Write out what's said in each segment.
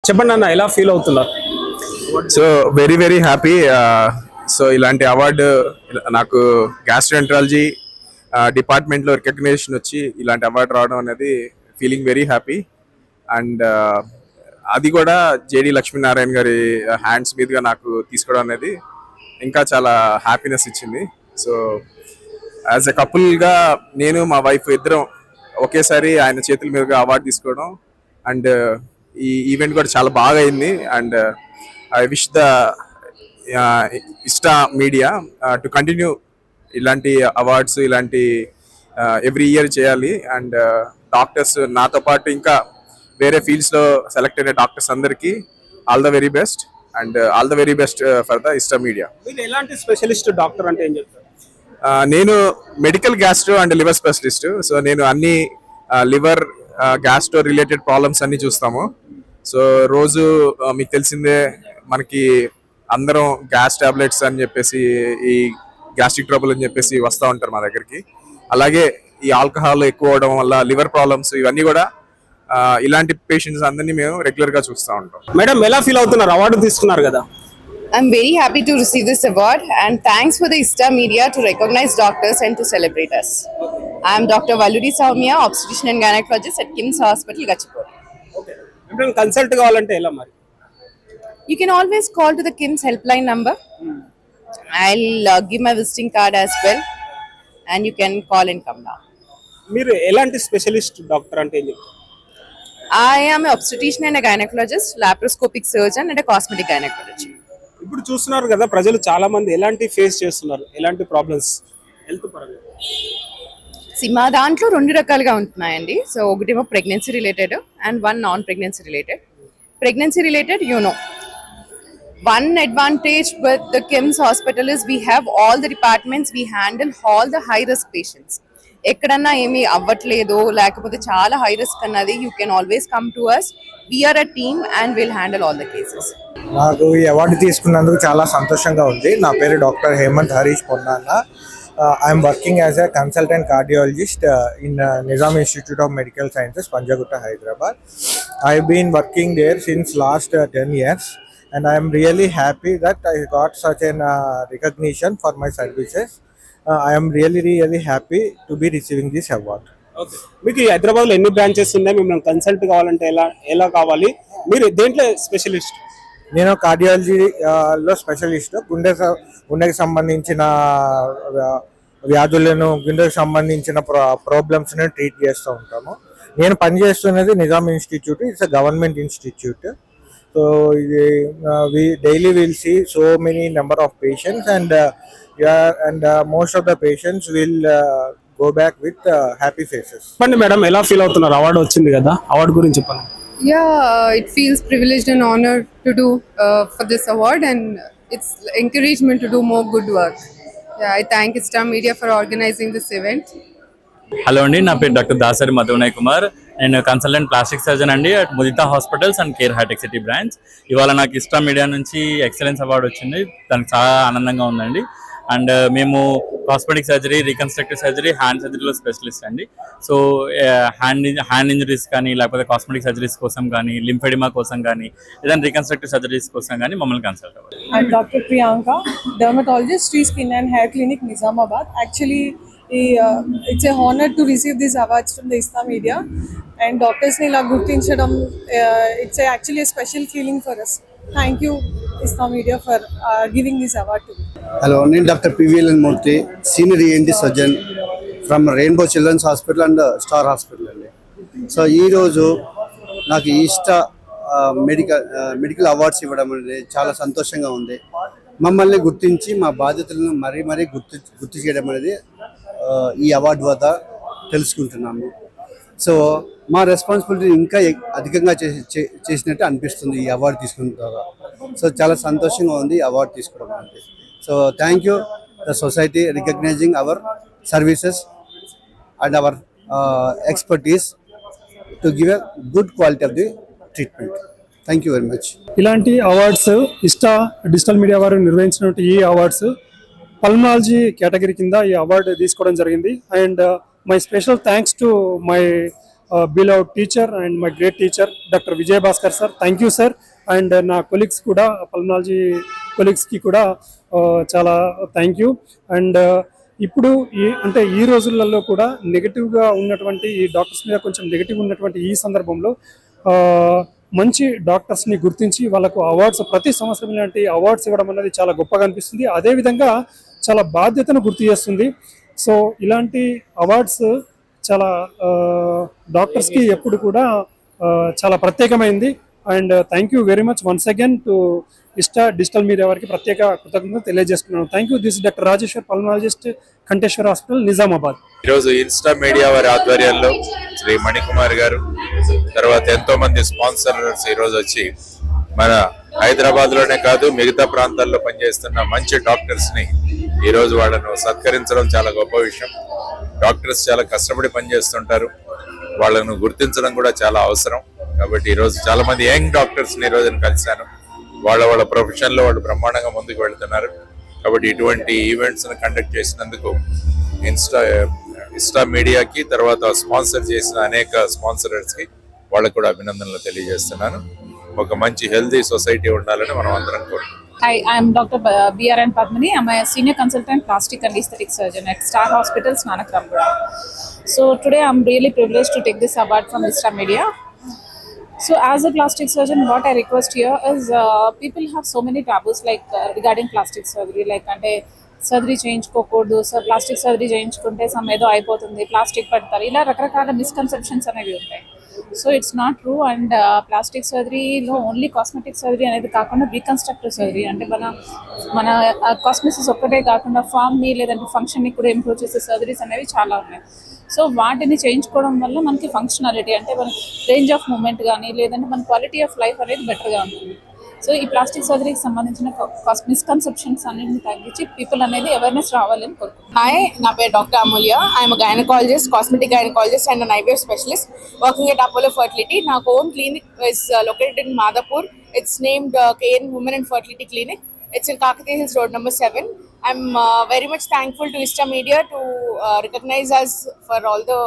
చెప్పండి అన్న, ఎలా ఫీల్ అవుతున్నారు? So very happy. సో ఇలాంటి అవార్డు నాకు గ్యాస్ట్రోఎంటరాలజీ డిపార్ట్మెంట్లో రికగ్నిషన్ వచ్చి ఇలాంటి అవార్డు రావడం అనేది ఫీలింగ్ వెరీ హ్యాపీ. అండ్ అది కూడా జేడి లక్ష్మీనారాయణ గారి హ్యాండ్స్ మీదుగా నాకు తీసుకోవడం అనేది ఇంకా చాలా హ్యాపీనెస్ ఇచ్చింది. సో యాజ్ ఎ కపుల్గా నేను మా వైఫ్ ఇద్దరం ఒకేసారి ఆయన చేతుల మీదుగా అవార్డు తీసుకోవడం అండ్ ఈ ఈవెంట్ కూడా చాలా బాగా అయింది. And I wish the Insta Media to continue ఇలాంటి అవార్డ్స్ ఇలాంటి ఎవ్రీ ఇయర్ చేయాలి. అండ్ డాక్టర్స్ నాతో పాటు ఇంకా వేరే ఫీల్డ్స్లో సెలెక్ట్ అయిన డాక్టర్స్ అందరికీ all the very best and all the very best for the Insta Media. మీరు ఎలాంటి స్పెషలిస్ట్ డాక్టర్ అంటే ఏం చెప్తారు? నేను medical gastro and liver specialist. So నేను అన్ని లివర్ గ్యాస్ట్రో రిలేటెడ్ ప్రాబ్లమ్స్ అన్ని చూస్తాము. సో రోజు మీకు తెలిసిందే మనకి అందరం గ్యాస్ టాబ్లెట్స్ అని చెప్పేసి ఈ గ్యాస్ట్రిక్ ట్రబుల్ అని చెప్పేసి వస్తూ ఉంటారు మా దగ్గరికి. అలాగే ఈ ఆల్కహాల్ ఎక్కువ అవడం వల్ల లివర్ ప్రాబ్లమ్స్ ఇవన్నీ కూడా ఇలాంటి పేషెంట్స్ అందరినీ మేము రెగ్యులర్గా చూస్తూ ఉంటాం. మేడం ఎలా ఫీల్ అవుతున్నారు? అవార్డు తీసుకున్నారు కదా. I'm very happy to receive this award and thanks for the ISTA media to recognize doctors and to celebrate us. I am Dr. Valludi Soumya, obstetrician and gynecologist at KIMS Hospital, Gachipur. Okay. If consult kavalante ela mari? You can always call to the KIMS helpline number. I'll give my visiting card as well and you can call and come down. Meer elanti specialist doctor ante em cheptaru? I am an obstetrician and a gynecologist, laparoscopic surgeon and a cosmetic gynecologist. ఇప్పుడు చూస్తున్నారు కదా, ప్రజలు చాలా మంది ఎలాంటి face చేస్తున్నారు, ఎలాంటి problems health పరంగా? మా దాంట్లో రెండు రకాలుగా ఉంటున్నాయండి. సో ఒకటేమో pregnancy related and one non pregnancy related. Pregnancy related one advantage with the KIMS hospital is we have all the departments, we handle all the high risk patients. ఎక్కడన్నా ఏమీ అవ్వట్లేదు లేకపోతే చాలా హై రిస్క్ అన్నది you can always come to us. We're a team and will handle all the cases. నాకు ఈ award తీసుకున్నందుకు చాలా సంతోషంగా ఉంది. నా పేరు doctor Hemanth Harish Ponnanna. I'm working as a consultant cardiologist in Nizam Institute of Medical Sciences, Panjagutta, Hyderabad. I been working there since last 10 years and I am really happy that I got such an recognition for my services. I am really happy to be receiving this award. Okay. మీకు హైదరాబాద్ లో ఎన్ని branches ఉన్నాయి? మిమ్మల్ని consult కావాలంటే ఎలా కావాలి? మీరు దేంట్లో స్పెషలిస్ట్? నేను కార్డియాలజీలో స్పెషలిస్ట్. గుండెకి సంబంధించిన వ్యాధులను, గుండెకి సంబంధించిన ప్రాబ్లమ్స్ని ట్రీట్ చేస్తూ ఉంటాము. నేను పనిచేస్తున్నది Nizam institute. It's a government institute. So we daily will see so many number of patients and most of the patients will go back with happy faces. చెప్పండి మేడం, ఎలా ఫీల్ అవుతున్నారు? అవార్డు వచ్చింది కదా, అవార్డు గురించి చెప్పండి. It feels privileged and honored to do for this award and it's encouragement to do more good work. I thank ISTA Media for organizing this event. Hello అండి, నా పేరు doctor Dasari Madhunay Kumar. నేను consultant plastic surgeon అండి at Mudita hospitals and Care Hitech City branch. ఇవాళ నాకు Insta Media నుంచి excellence award వచ్చింది. దానికి చాలా ఆనందంగా ఉందండి. అండ్ మేము cosmetic surgery, reconstructive surgery, hand సర్జరీలో స్పెషలిస్ట్ అండి. సో హ్యాండ్ ఇంజరీస్ కానీ లేకపోతే కాస్మెటిక్ సర్జరీస్ కోసం కానీ, లింఫెడిమా కోసం కానీ, ఏదైనా రీకన్స్ట్రక్టివ్ సర్జరీస్ కోసం కానీ మమ్మల్ని కన్సల్ట్ అవ్వాలి. I'm Dr. Priyanka, dermatologist, Sri Skin and Hair Clinic, Nizamabad. Actually, it's a honor to receive these awards from the ISTA Media and doctors ni la gurtinchadam. It's actually a special feeling for us. Thank you ISTA Media for giving this award to me. Hello, I am Dr. PVLN Murthy, Senior ENT Surgeon from Rainbow Children's Hospital and Star Hospital. So ee roju naaku ISTA medical awards ఇవ్వడం అనేది చాలా సంతోషంగా ఉంది. మమ్మల్ని గుర్తించి మా బాధ్యతలను మరీ గుర్తు చేయడం అనేది ఈ అవార్డు వద్ద తెలుసుకుంటున్నాము. సో మా రెస్పాన్సిబిలిటీ ఇంకా అధికంగా చేసినట్టు అనిపిస్తుంది ఈ అవార్డు తీసుకున్న తర్వాత. సో చాలా సంతోషంగా ఉంది ఈ అవార్డు తీసుకోవడం అనేది. So thank you the society recognizing our services and our expertise to give a good quality of the treatment. Thank you very much. ఇలాంటి అవార్డ్స్ ఇస్టా డిజిటల్ మీడియా వారు నిర్వహించినట్టు ఈ అవార్డ్స్ పల్మనాలజీ కేటగిరీ కింద ఈ అవార్డు తీసుకోవడం జరిగింది. And my special thanks to my beloved teacher and my great teacher, Dr. Vijay Bhaskar sir. Thank you, sir. And na colleagues kuda, pulmonology colleagues ki kuda చాలా thank you. And ఇప్పుడు అంటే ఈ రోజులలో కూడా నెగిటివ్గా ఉన్నటువంటి ఈ డాక్టర్స్ మీద కొంచెం నెగిటివ్ ఉన్నటువంటి ఈ సందర్భంలో మంచి డాక్టర్స్ని గుర్తించి వాళ్ళకు అవార్డ్స్ ప్రతి సంవత్సరం ఇలాంటి అవార్డ్స్ ఇవ్వడం అనేది చాలా గొప్పగా అనిపిస్తుంది. అదేవిధంగా చాలా బాధ్యతను గుర్తు చేస్తుంది. సో ఇలాంటి అవార్డ్స్ చాలా డాక్టర్స్కి ఎప్పుడు కూడా చాలా ప్రత్యేకమైంది. And thank you very much once again to Insta digital media వారికి ప్రత్యేక కృతజ్ఞతలు తెలియజేస్తున్నాను. Thank you. This doctor Rajeshwar, pulmonologist, Kanteshwara hospital, Nizamabad. ఈరోజు ఇన్స్టా మీడియా వారి ఆధ్వర్యంలో శ్రీ మణికుమార్ గారు, తర్వాత ఎంతో మంది స్పాన్సర్స్ ఈరోజు వచ్చి మన హైదరాబాద్ లోనే కాదు మిగతా ప్రాంతాల్లో పనిచేస్తున్న మంచి డాక్టర్స్ ని ఈరోజు వాళ్ళను సత్కరించడం చాలా గొప్ప విషయం. డాక్టర్స్ చాలా కష్టపడి పనిచేస్తుంటారు, వాళ్ళను గుర్తించడం కూడా చాలా అవసరం. కాబట్టి ఈరోజు చాలా మంది యంగ్ డాక్టర్స్ ని ఈరోజు కలిశాను. వాళ్ళ ప్రొఫెషన్ లో వాళ్ళు బ్రహ్మాండంగా ముందుకు వెళ్తున్నారు. కాబట్టి ఇటువంటి ఈవెంట్స్ ని కండక్ట్ చేసినందుకు ఇన్స్టా మీడియాకి, తర్వాత స్పాన్సర్ చేసిన అనేక స్పాన్సరర్స్ కి వాళ్ళకు కూడా అభినందనలు తెలియజేస్తున్నాను. ఒక మంచి హెల్తీ సొసైటీ ఉండాలని మనం అందరం కోరుకుంటున్నాం. Hi, I am Dr. BRN Padmini. I am a senior consultant plastic and aesthetic surgeon at Star Hospital, Nanak Ramgura. So today I am really privileged to take this award from Insta Media. So as a plastic surgeon, what I request here is people have so many taboos like regarding plastic surgery, like ante surgery చేయించుకోకూడదు, plastic surgery చేయించుకుంటే some ఏదో అయిపోతుంది, plastic పెడతారు, ఇలా రకరకాల misconceptions అనేవి ఉంటాయి. So it's not true. And plastic సర్జరీలో ఓన్లీ కాస్మెటిక్ సర్జరీ అనేది కాకుండా రీకన్స్ట్రక్టివ్ సర్జరీ అంటే మన కాస్మెటిక్స్ ఒక్కటే కాకుండా ఫామ్ని లేదంటే ఫంక్షన్ని కూడా ఇంప్రూవ్ చేసే సర్జరీస్ అనేవి చాలా ఉన్నాయి. సో వాటిని చేయించుకోవడం వల్ల మనకి ఫంక్షనాలిటీ అంటే మన రేంజ్ ఆఫ్ మూమెంట్ కానీ లేదంటే మన క్వాలిటీ ఆఫ్ లైఫ్ అనేది బెటర్గా ఉంటుంది. సో ఈ ప్లాస్టిక్ సర్జరీకి సంబంధించిన మిస్కన్సెప్షన్స్ అన్నింటిని తగ్గించి పీపుల్ అనేది అవేర్నెస్ రావాలని కోరుకుంటున్నాను. హాయ్, నా పేరు doctor Amulya. I'm gynaecologist, cosmetic gynaecologist and IVF specialist working at Apollo Fertility. Our own clinic is located in Madhapur. It's named KN Women and Fertility Clinic. It's in Kakatiya Hills Road, number 7. I'm very much thankful to Insta Media to recognize us for all the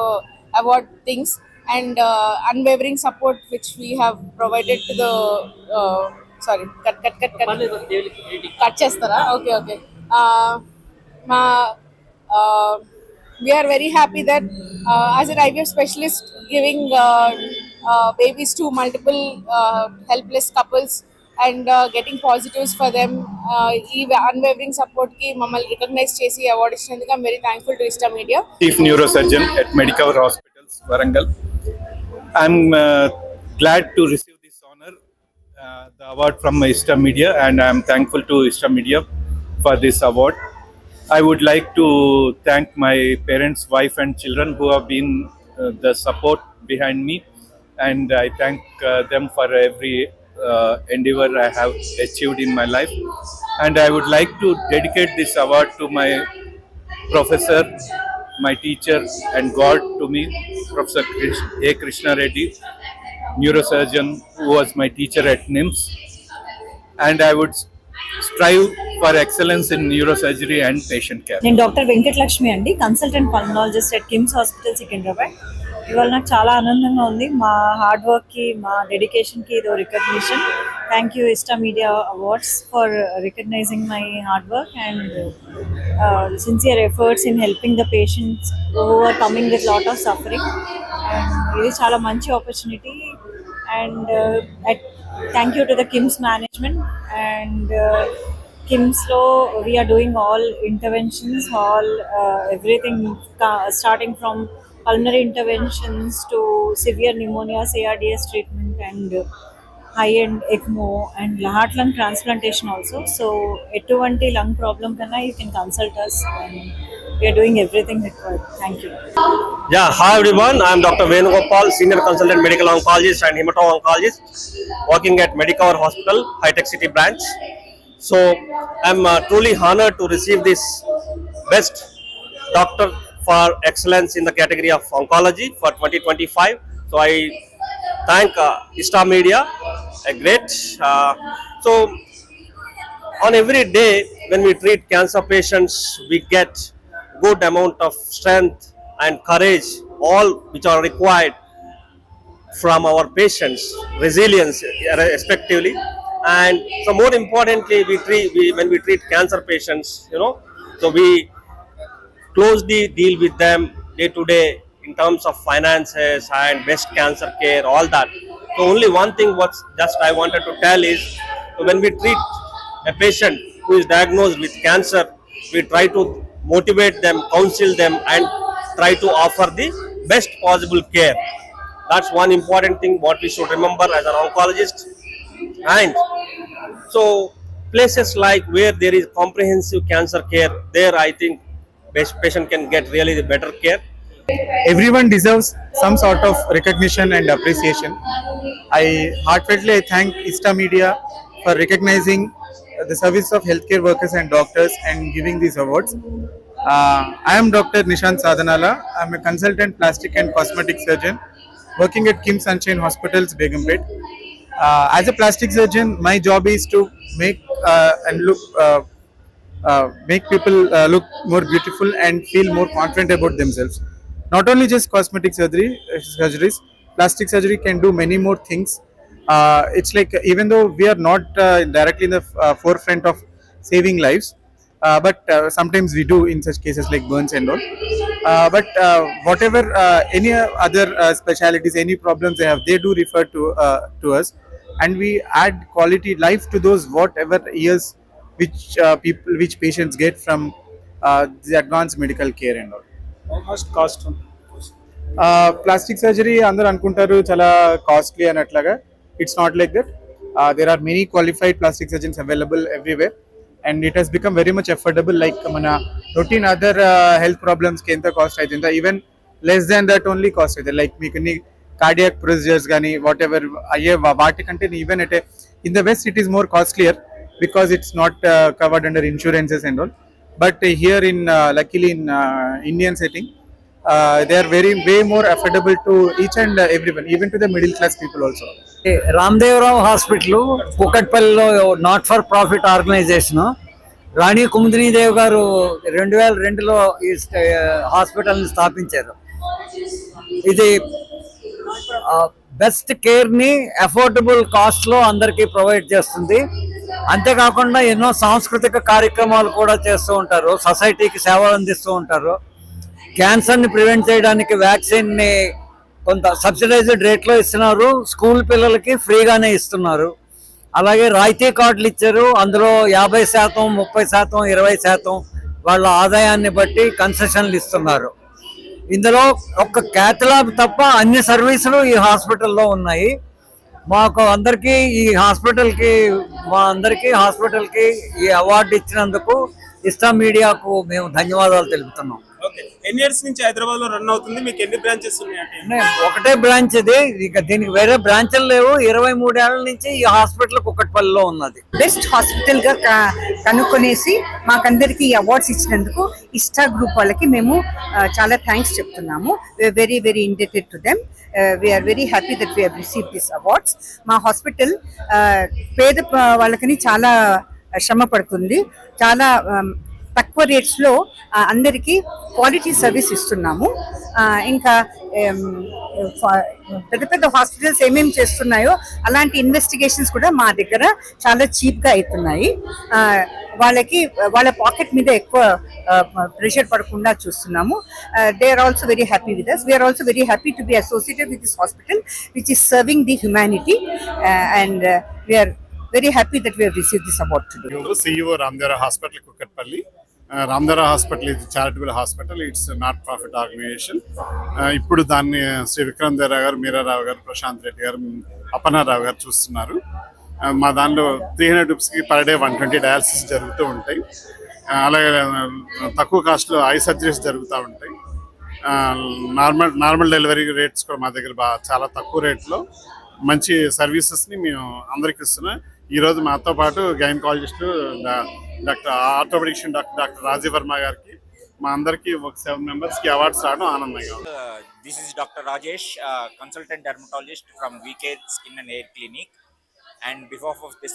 award things and unwavering support which we have provided to the sorry cut chestara okay we are very happy that as an IVF specialist giving babies to multiple helpless couples and getting positives for them, unwavering support ki mammal recognize chesi award ishinanduku I'm very thankful to Insta Media. Chief Neurosurgeon at Medicover Hospitals, Warangal. I'm glad to receive this honor, the award from Insta Media, and I'm thankful to Insta Media for this award. I would like to thank my parents, wife and children who have been the support behind me, and I thank them for every endeavor I have achieved in my life. And I would like to dedicate this award to my professor, my teacher and God to me, Professor A. Krishna Reddy, neurosurgeon who was my teacher at NIMS. And I would strive for excellence in neurosurgery and patient care. నేను doctor Venkata Lakshmi అండి, consultant pulmonologist at KIMS hospital Secunderabad. ఇవాళ నాకు చాలా ఆనందంగా ఉంది. మా hard వర్క్కి, మా డెడికేషన్కి ఇదో recognition. Thank you Insta Media awards for recognising my hard work and sincere efforts in helping the patients who are coming with lot of suffering. అండ్ ఇది చాలా మంచి opportunity. And thank you to the KIMS management. And కిమ్స్లో we're doing all interventions, all everything starting from pulmonary interventions to severe pneumonia, ARDS treatment and high-end ECMO and heart lung transplantation also. So ettuvanti lung problem kanna you can consult us and we are doing everything required. Thank you. Yeah, hi everyone. I am Dr. Venugopal, senior consultant medical oncologist and hemato-oncologist working at Medicover Hospital, High Tech City branch. So I am truly honored to receive this best doctor for excellence in the category of oncology for 2025. So I thank Insta Media, a great. So on every day when we treat cancer patients, we get good amount of strength and courage, all which are required from our patients, resilience respectively. And so more importantly, when we treat cancer patients, so we closely deal with them day to day in terms of finances and best cancer care, all that. So only one thing what just I wanted to tell is, when we treat a patient who is diagnosed with cancer, we try to motivate them, counsel them, and try to offer the best possible care. That's one important thing what we should remember as an oncologist. And so places like where there is comprehensive cancer care, there I think patient can get really the better care. Everyone deserves some sort of recognition and appreciation. I heartfully thank ISTA Media for recognizing the service of healthcare workers and doctors and giving these awards. I am Dr. Nishant Sadhanala. I am a consultant plastic and cosmetic surgeon working at Kim Sunshine Hospitals, Begumpet. As a plastic surgeon, my job is to make people look more beautiful and feel more confident about themselves. Not only just cosmetic surgeries, plastic surgery can do many more things. It's like, even though we are not directly in the forefront of saving lives, but sometimes we do in such cases like burns and all. But whatever any other specialities, any problems they have, they do refer to us, and we add quality life to those whatever years which patients get from the advanced medical care and all. How much cost? Plastic surgery andaru anukuntaru chala costly anatlaga. It's not like that. There are many qualified plastic surgeons available everywhere, and it has become very much affordable. Like mana routine other health problems ki enta cost aitunda, even less than that only cost aithe. Like meeku ni cardiac procedures gani whatever ayye vaati kante even at in the West it is more costlier because it's not covered under insurances and all. But here in luckily in Indian setting, they are way more affordable to each and everyone, even to the middle class people also. Ramdev Rao Hospital, Kukatpalli not for profit organization. Rani Kumudini Dev garu 2002లో ఈ hospital ని స్థాపించారు. ఇది best care ని affordable cost లో అందరికీ provide చేస్తుంది. అంతేకాకుండా ఎన్నో సాంస్కృతిక కార్యక్రమాలు కూడా చేస్తూ ఉంటారు, సొసైటీకి సేవలు అందిస్తూ ఉంటారు. క్యాన్సర్ని ప్రివెంట్ చేయడానికి వ్యాక్సిన్ని కొంత సబ్సిడైజ్డ్ రేట్లో ఇస్తున్నారు, స్కూల్ పిల్లలకి ఫ్రీగానే ఇస్తున్నారు. అలాగే రాయితీ కార్డులు ఇచ్చారు, అందులో 50%, 30%, 20% వాళ్ళ ఆదాయాన్ని బట్టి కన్సెషన్లు ఇస్తున్నారు. ఇందులో ఒక్క క్యాథలాబ్ తప్ప అన్ని సర్వీసులు ఈ హాస్పిటల్లో ఉన్నాయి. మాకు అందరికీ ఈ హాస్పిటల్కి హాస్పిటల్కి ఈ అవార్డు ఇచ్చినందుకు ఇస్టా మీడియాకు మేము ధన్యవాదాలు తెలుపుతున్నాం. ఎన్ని ఇయర్స్ నుంచి హైదరాబాద్ లో రన్ అవుతుంది? మీకు ఎన్ని బ్రాంచెస్ ఉన్నాయి? ఒకటే బ్రాంచ్ ఇది, ఇక దీనికి వేరే బ్రాంచ్లు లేవు. 23 ఏళ్ల నుంచి ఈ హాస్పిటల్ కుక్కట్పల్లిలో ఉన్నది. బెస్ట్ హాస్పిటల్ గా కనుక్కొనేసి మాకందరికి ఈ అవార్డ్స్ ఇచ్చినందుకు ఇస్టా గ్రూప్ వాళ్ళకి మేము చాలా థ్యాంక్స్ చెప్తున్నాము. Very very indebted to them. We're very happy that we have received this awards. మా హాస్పిటల్ పేద వాళ్ళకని చాలా శ్రమ పడుతుంది. చాలా తక్కువ రేట్స్లో అందరికీ క్వాలిటీ సర్వీస్ ఇస్తున్నాము. ఇంకా పెద్ద పెద్ద హాస్పిటల్స్ ఏమేమి చేస్తున్నాయో అలాంటి ఇన్వెస్టిగేషన్స్ కూడా మా దగ్గర చాలా చీప్గా అవుతున్నాయి. వాళ్ళ పాకెట్ మీద ఎక్కువ ప్రెషర్ పడకుండా చూస్తున్నాము. They are also very happy with us. We're also very happy to be associated with this hospital which is serving the humanity, and we're very happy that we have received this award today. CEO Ramdev Rao Hospital, Kukatpalli. Ramdev Rao Hospital is a charitable hospital. It's a not-profit organization. ఇప్పుడు దాన్ని శ్రీ విక్రమ్ దేవరావు గారు, మీరా రావు గారు, ప్రశాంత్ రెడ్డి గారు, అపర్ణ రావు గారు చూస్తున్నారు. మా దానిలో 300 రూపీస్కి పర్ డే 120 డయాలసిస్ జరుగుతూ ఉంటాయి. అలాగే తక్కువ కాస్ట్లో ఐ సర్జరీస్ జరుగుతూ ఉంటాయి. నార్మల్ డెలివరీ రేట్స్ కూడా మా దగ్గర చాలా తక్కువ రేట్లో మంచి సర్వీసెస్ని మేము అందరికి ఇస్తున్నాం. ఈరోజు మాతో పాటు gynaecologist doctor orthopaedician doctor Rajiv Varma గారికి మా అందరికి ఒక 7 మెంబర్స్కి అవార్డ్స్ రావడం ఆనందంగా ఉంది. This is Dr. Rajesh, consultant dermatologist from VCare Skin and Hair Clinic, and before of the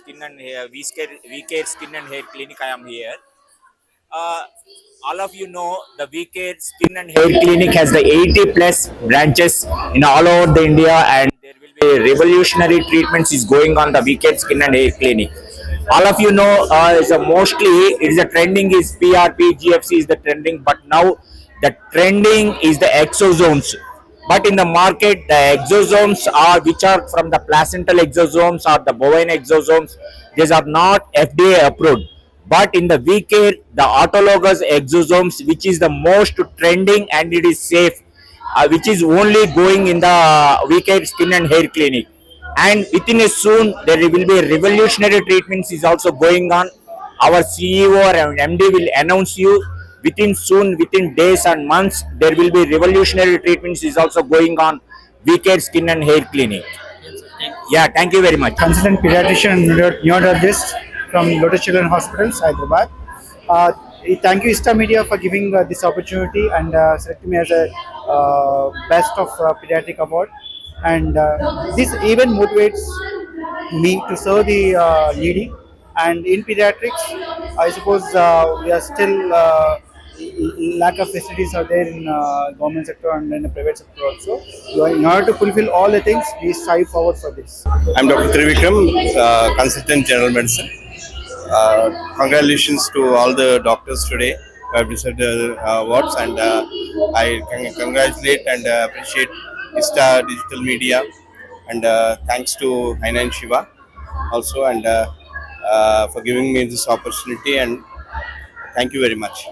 VCare Skin and Hair Clinic I am here. All of you know the VCare Skin and Hair Clinic has the 80+ branches in all over the India, and there revolutionary treatments is going on the Weekend Skin and Hair Clinic. All of you know, mostly it is the trending is PRP, GFC is the trending, but now the trending is the exosomes. But in the market, the exosomes are which are from the placental exosomes or the bovine exosomes. These are not FDA approved. But in the V-Care, the autologous exosomes, which is the most trending and it is safe, which is only going in the V-Care Skin and Hair Clinic. And within a soon, there will be a revolutionary treatments is also going on. Our CEO and MD will announce you within days and months, there will be revolutionary treatments is also going on V-Care Skin and Hair Clinic. Yeah, thank you very much. Consultant pediatrician and neurologist from Lotus Children's Hospitals, Hyderabad. Thank you, Ista Media, for giving this opportunity and selecting me as a Best of Pediatric Award. And this even motivates me to serve the needy. And in pediatrics, I suppose we are still lack of facilities are there in government sector and in the private sector also. So in order to fulfill all the things, we strive forward for this. I'm Dr. Trivikram, Consultant General Medicine. Congratulations to all the doctors today who have received the awards, and I congratulate and appreciate Ista Digital Media, and thanks to Haina and Shiva also, and for giving me this opportunity, and thank you very much.